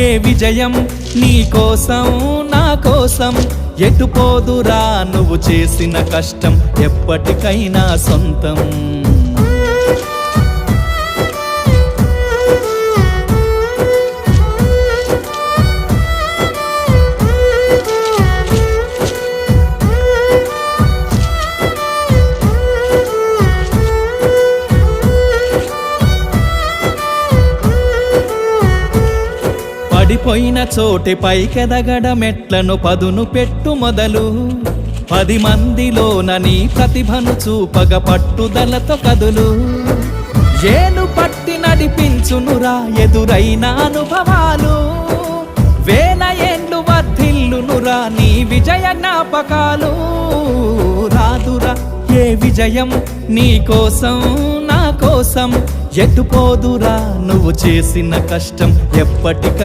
ఏ విజయం నీ కోసం నా కోసం ఎటు పోదురా నువ్వు చేసిన కష్టం ఎప్పటికైనా సొంతం పడిపోయిన చోటి పైకెదగడ మెట్లను పదును పెట్టు మొదలు 10 మందిలోన నీ ప్రతిభను చూపగ పట్టుదలతో కదులు ఏలు పట్టి నడిపించునురా ఎదురైన అనుభవాలు వేల ఏండ్లు వర్ధిల్లునురా నీ విజయ జ్ఞాపకాలు రాదురా ఏ విజయం నీ కోసం నా కోసం ఎటు పోదురా నువ్వు చేసిన కష్టం ఎప్పటికీ